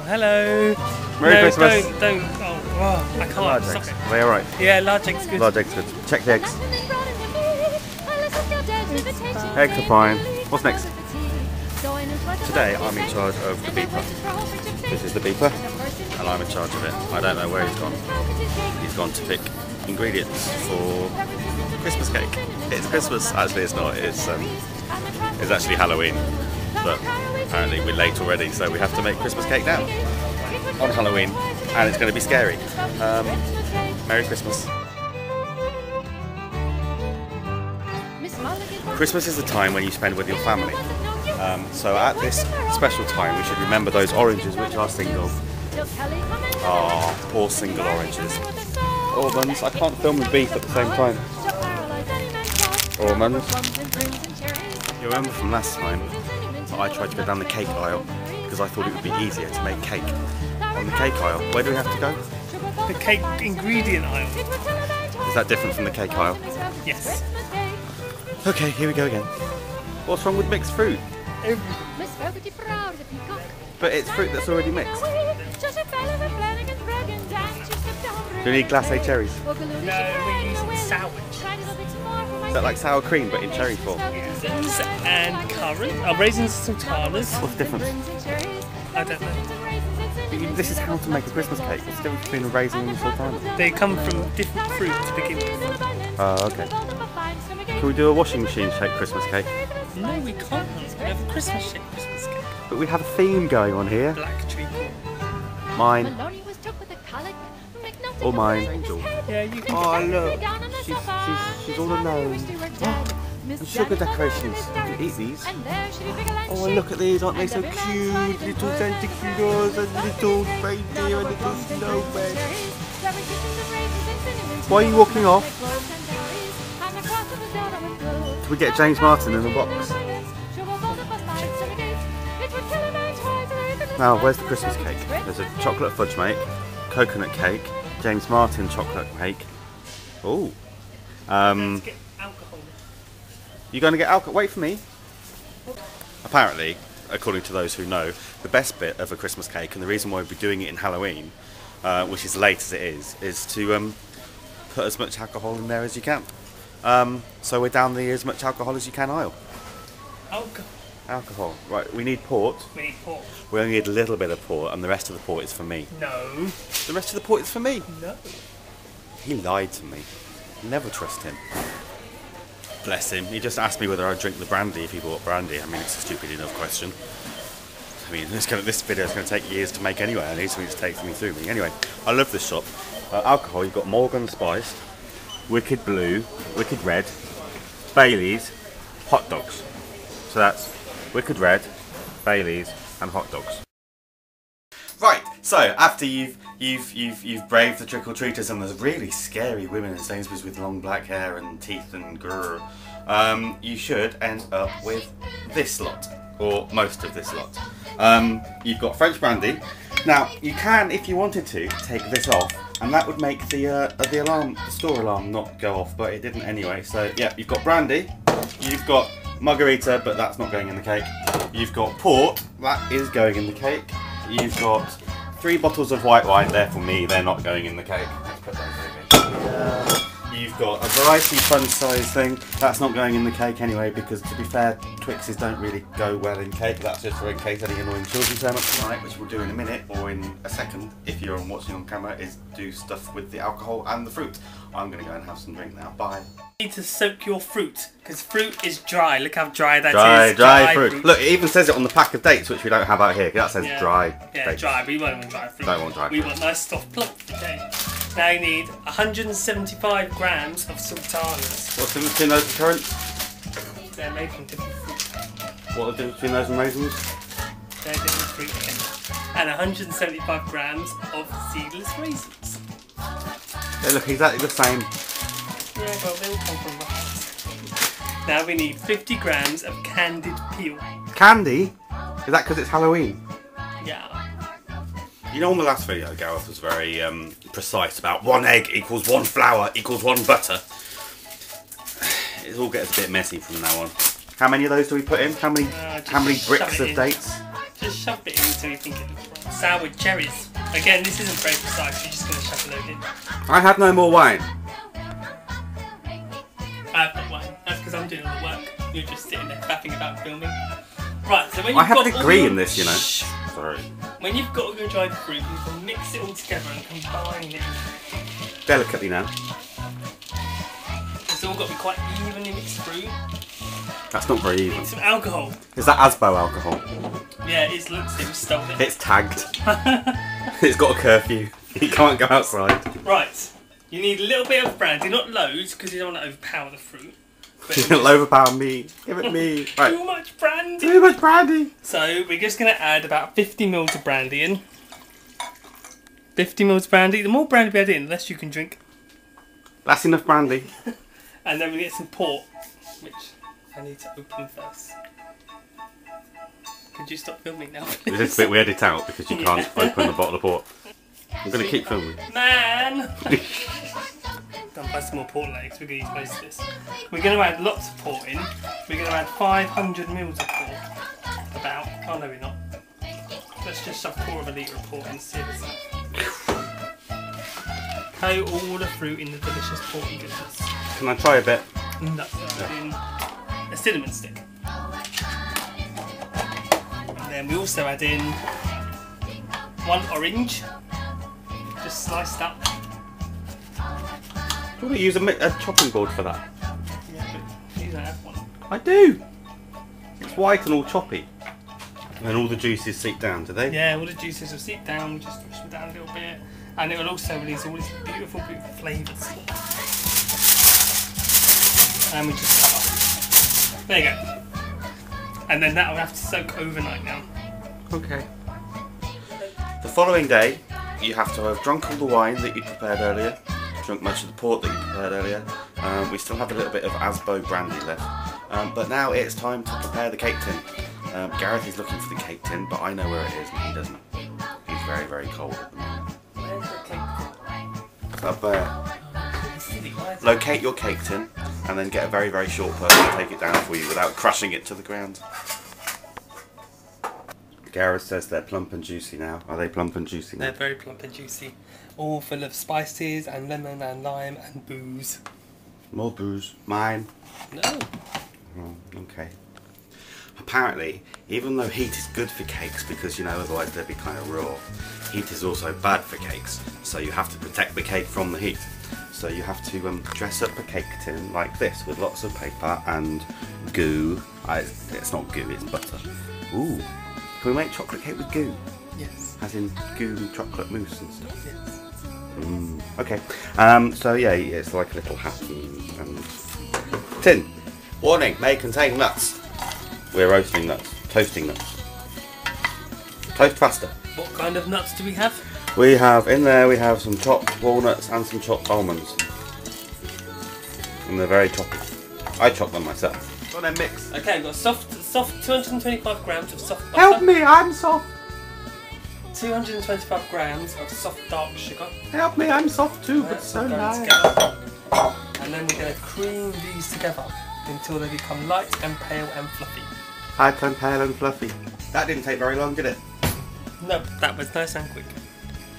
hello. Merry Christmas. Don't. Oh, I can't. Large Stop eggs. it. Are they alright? Yeah, large eggs good. Large eggs good. Check the eggs. Eggs are fine. What's next? Today I'm in charge of the beeper. This is the beeper and I'm in charge of it. I don't know where he's gone. He's gone to pick ingredients for Christmas cake. It's Christmas. Actually it's not. It's actually Halloween. But apparently we're late already, so we have to make Christmas cake now on Halloween and it's going to be scary. Merry Christmas. Christmas is the time when you spend with your family. So at this special time we should remember those oranges which are single. Oh, poor single oranges. Almonds. I can't film the beef at the same time. Almonds. You remember from last time that I tried to go down the cake aisle because I thought it would be easier to make cake. On the cake aisle, where do we have to go? The cake ingredient aisle. Is that different from the cake aisle? Yes. Okay, here we go again. What's wrong with mixed fruit? But it's fruit that's already mixed. Do you need glacé cherries? No, we're using sour Is that like sour cream but in cherry form? raisins and currant. Raisins and sultanas. What's the difference? I don't know. This is how to make a Christmas cake. What's the difference between a raisin and a sultana? They come from different fruit to begin with. Oh, okay. Can we do a washing machine shaped Christmas cake? No, we can't. We have a Christmas shaped Christmas cake. But we have a theme going on here. Black treacle. Mine. Or mine. Angel. Yeah, you can. Oh look, she's all alone. And sugar decorations. You can eat these. Oh look at these, aren't they so cute? Little Santa Claus and little reindeer and little snowman. Why are you walking off? Can we get James Martin in the box? Now, where's the Christmas cake? There's a chocolate fudge mate, coconut cake, James Martin chocolate cake. Oh. Let's get alcohol. You're going to get alcohol? Wait for me. Apparently, according to those who know, the best bit of a Christmas cake, and the reason why we'll be doing it in Halloween, which is late as it is to put as much alcohol in there as you can. So we're down the as much alcohol as you can aisle. Alcohol. Alcohol. Right, we need port. We need port. We only need a little bit of port, and the rest of the port is for me. No. The rest of the port is for me. No. He lied to me. Never trust him. Bless him. He just asked me whether I'd drink the brandy if he bought brandy. I mean, it's a stupid enough question. I mean, this video is going to take years to make anyway. I need something to take me through me. Anyway, I love this shop. Alcohol, you've got Morgan Spiced, Wicked Blue, Wicked Red, Baileys, hot dogs. So that's Wicked Red, Baileys, and hot dogs. Right. So after you've braved the trick-or-treaters and there's really scary women in Sainsbury's with long black hair and teeth and grrr, you should end up with this lot, or most of this lot. You've got French brandy. Now you can, if you wanted to, take this off, and that would make the store alarm not go off, but it didn't anyway. So yeah, you've got brandy, you've got margarita, but that's not going in the cake. You've got port, that is going in the cake. You've got 3 bottles of white wine, they're for me, they're not going in the cake. Let's put those in. You've got a variety fun size thing, that's not going in the cake anyway, because to be fair, Twixes don't really go well in cake. That's just for in case any annoying children turn up tonight, which we'll do in a minute or in a second if you're watching on camera, is do stuff with the alcohol and the fruit. I'm going to go and have some drink now. Bye. You need to soak your fruit, because fruit is dry. Look how dry that is. Dry fruit. Look, it even says it on the pack of dates, which we don't have out here. That says dry. Yeah, dates. dry. We won't want dry fruit. Don't want dry fruit. We want nice soft plump. Okay. Now you need 175 grams of sultanas. What's the difference between those and currants? They're made from different fruit. What are the difference between those and raisins? They're different fruit again. And 175 grams of seedless raisins. They look exactly the same. Yeah, well, they all come from rice. Now we need 50 grams of candied peel. Candy? Is that because it's Halloween? Yeah. You know, on the last video, Gareth was very precise about 1 egg equals 1 flour equals 1 butter. It all gets a bit messy from now on. How many of those do we put in? How many bricks of dates? Just shove it into so you think it looks right. Sour cherries. Again, this isn't very precise, you're just going to shove a load in. I have no more wine. I've got wine. That's because I'm doing all the work. You're just sitting there faffing about filming. Right, so when you've I have got a degree all in this, you know. Sorry. When you've got all your dried fruit, you can mix it all together and combine it. Delicately now. It's all got to be quite evenly mixed fruit. That's not very even. Need some alcohol. Is that Asbo alcohol? Yeah, it looks it. We stole it. It's tagged. It's got a curfew. You can't go outside. Right. You need a little bit of brandy, not loads, because you don't want to overpower the fruit. It'll overpower me. Give it me. Right. Too much brandy. Too much brandy. So we're just going to add about 50 ml of brandy in. 50 ml of brandy. The more brandy we add in, the less you can drink. That's enough brandy. And then we get some port, which I need to open first. Could you stop filming now, please? This bit we edit out because you can't open the bottle of port. I'm going to keep filming. Man! Don't buy some more port legs, we're going to use most of this. We're going to add lots of port in. We're going to add 500 ml of port. About. Oh no, we're not. Let's just shove 1/4 litre of port in, see if it's enough. Coat all the fruit in the delicious port and goodness. Can I try a bit? No, so add in a cinnamon stick. And then we also add in 1 orange, just sliced up. Do you use a chopping board for that? Yeah, but you don't have one. I do! It's white and all choppy. And all the juices seep down, do they? Yeah, all the juices will seep down, just push them down a little bit. And it will also release all these beautiful, beautiful flavours. And we just cover. There you go. And then that will have to soak overnight now. Okay. The following day, you have to have drunk all the wine that you prepared earlier, drunk much of the port that you prepared earlier. We still have a little bit of Asbo brandy left. But now it's time to prepare the cake tin. Gareth is looking for the cake tin, but I know where it is and he doesn't. He's very, very cold at the moment. Where's the cake tin? Up there. Locate your cake tin and then get a very, very short person to take it down for you without crushing it to the ground. Gareth says they're plump and juicy now. Are they plump and juicy now? They're very plump and juicy. All full of spices and lemon and lime and booze. More booze. Mine. No. Oh, okay. Apparently, even though heat is good for cakes because, you know, otherwise they'd be kind of raw, heat is also bad for cakes. So you have to protect the cake from the heat. So you have to dress up a cake tin like this with lots of paper and goo. It's not goo, it's butter. Ooh. Can we make chocolate cake with goo? Yes. As in goo and chocolate mousse and stuff? Yes. Okay. So yeah, it's like a little hat and tin. Warning, may contain nuts. We're roasting nuts. Toasting nuts. Toast faster. What kind of nuts do we have? We have, in there we have some chopped walnuts and some chopped almonds. And they're very choppy. I chop them myself. Well then mix. Okay, we've got soft 225 grams of soft butter. Help me, I'm soft. 225 grams of soft dark sugar. Help me, I'm soft too, but so nice. And then we're going to cream these together until they become light and pale and fluffy. Light and pale and fluffy. That didn't take very long, did it? No, that was nice and quick.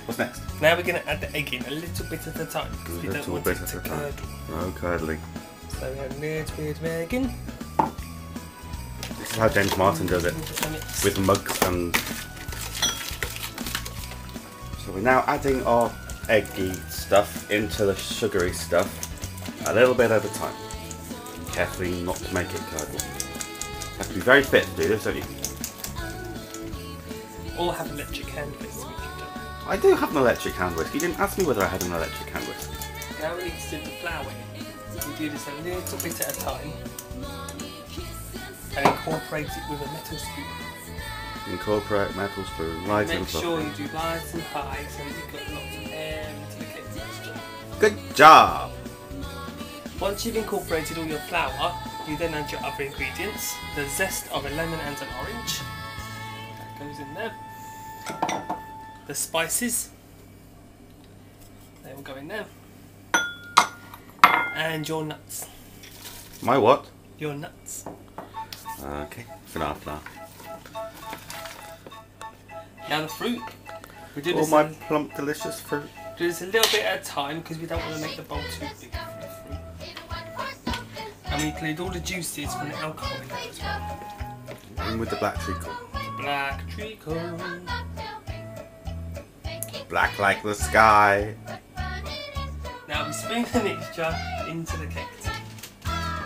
What's next? Now we're going to add the egg in a little bit at a time because we don't want it to curdle. No curdling. So we have a little bit of egg in. This is how James Martin does it. With mugs and... So we're now adding our eggy stuff into the sugary stuff a little bit at a time. Carefully not to make it curdle. You have to be very fit to do this, don't you? Or have electric hand whisk, which you don't. I do have an electric hand whisk. You didn't ask me whether I had an electric hand whisk. Now we need to do the flour. We do this a little bit at a time and incorporate it with a metal spoon. Incorporate metal spoon, light and Make fluffy. sure you do light and high so that you've got lots of air into the cake mixture. Good job! Once you've incorporated all your flour, you then add your other ingredients. The zest of a lemon and an orange. That goes in there. The spices. They will go in there. And your nuts. My what? Your nuts. Okay, flour. Now the fruit. We do All this my plump, delicious fruit. do this a little bit at a time because we don't want to make the bowl too big for the fruit. And we include all the juices from the alcohol in there as well. In with the black treacle. Black treacle. Black like the sky. Now we spoon the mixture into the cake.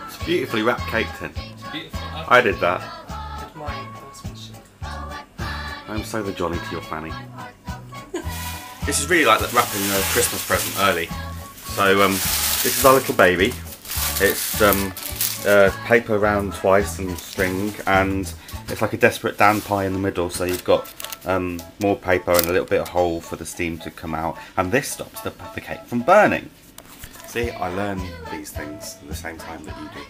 It's beautifully wrapped cake tin. It's beautiful. I did that. It's mine, horsemanship. I'm so the Johnny to your Fanny. This is really like wrapping a Christmas present early. So this is our little baby. It's paper round twice and string, and it's like a desperate Dan pie in the middle. So you've got more paper and a little bit of hole for the steam to come out, and this stops the cake from burning. See, I learn these things at the same time that you do.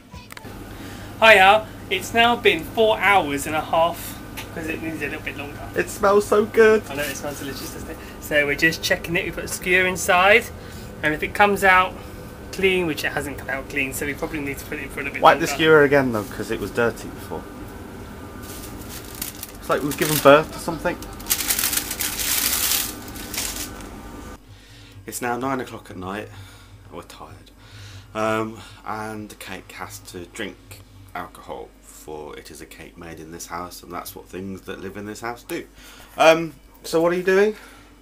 Hiya, it's now been 4 hours and a half because it needs a little bit longer. It smells so good. I know it smells delicious, doesn't it? So we're just checking it. We put a skewer inside, and if it comes out clean, which it hasn't come out clean, so we probably need to put it in for a little bit Wipe longer. the skewer again though, because it was dirty before. It's like we've given birth to something. It's now 9 o'clock at night. We're tired. And the cake has to drink alcohol, for it is a cake made in this house, and that's what things that live in this house do. So what are you doing?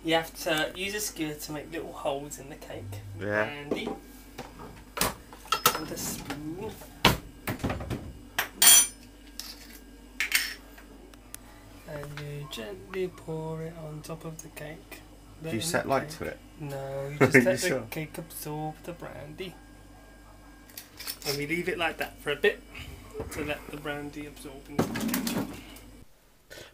You have to use a skewer to make little holes in the cake. Yeah. Brandy. And a spoon. And you gently pour it on top of the cake. Do you set light to it? No, you just let the Sure? cake absorb the brandy. And we leave it like that for a bit to let the brandy absorb into the cake.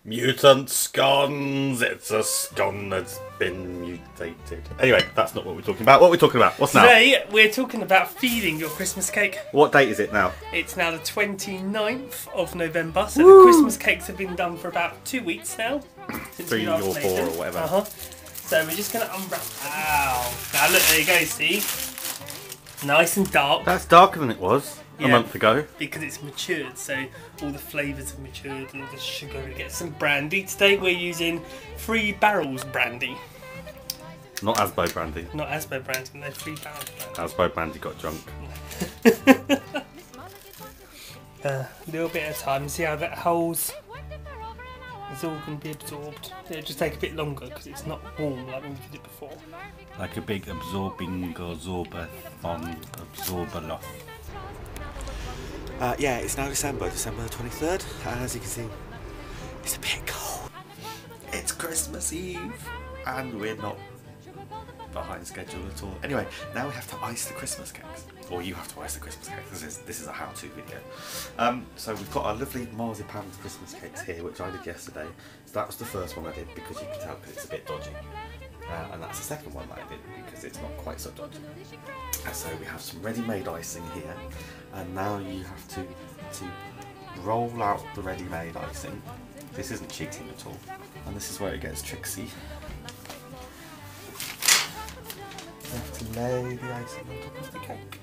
Mutant scones. It's a scone that's been mutated. Anyway, that's not what we're talking about. What are we talking about? What's now? Today we're talking about feeding your Christmas cake. What date is it now? It's now the 29th of November, so the Christmas cakes have been done for about 2 weeks now. Since 3 we last or made 4 them. or whatever. So we're just going to unwrap. Wow. Now look, there you go, see? Nice and dark. That's darker than it was a month ago. Because it's matured, so all the flavours have matured and all the sugar. We get some brandy. Today we're using 3 Barrels brandy. Not Asbo brandy. Not Asbo brandy, no 3 Barrels brandy. Asbo brandy got drunk. A little bit at a time. See how that holds? It's all going to be absorbed. It'll just take a bit longer because it's not warm like when we did it before. Like a big absorbing absorber-thon absorber-loth. Yeah, it's now December the 23rd, and as you can see, it's a bit cold. It's Christmas Eve, and we're not behind schedule at all. Anyway, now we have to ice the Christmas cakes. Or you have to ice the Christmas cakes. This is a how-to video. So we've got our lovely marzipan Christmas cakes here, which I did yesterday. So that was the first one I did because you can tell because it's a bit dodgy. And that's the second one that I did because it's not quite so dodgy. And so we have some ready-made icing here, and now you have to roll out the ready-made icing. This isn't cheating at all, and this is where it gets tricksy. You have to lay the icing on top of the cake.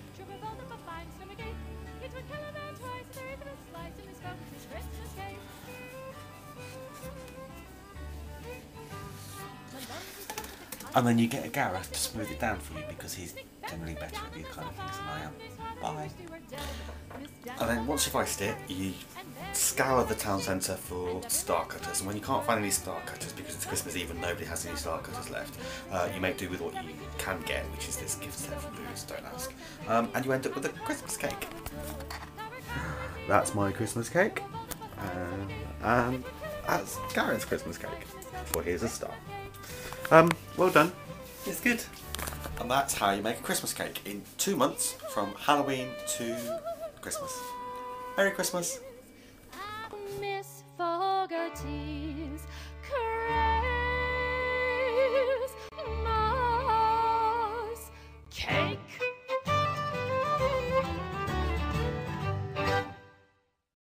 And then you get a Gareth to smooth it down for you because he's generally better at these kind of things than I am. Bye. And then once you've iced it, you scour the town centre for star cutters. And when you can't find any star cutters because it's Christmas Eve and nobody has any star cutters left, you make do with what you can get, which is this gift set from Booze, don't ask. And you end up with a Christmas cake. That's my Christmas cake. And that's Gareth's Christmas cake. For here's a star. Well done. It's good. And that's how you make a Christmas cake in 2 months from Halloween to Christmas. Merry Christmas.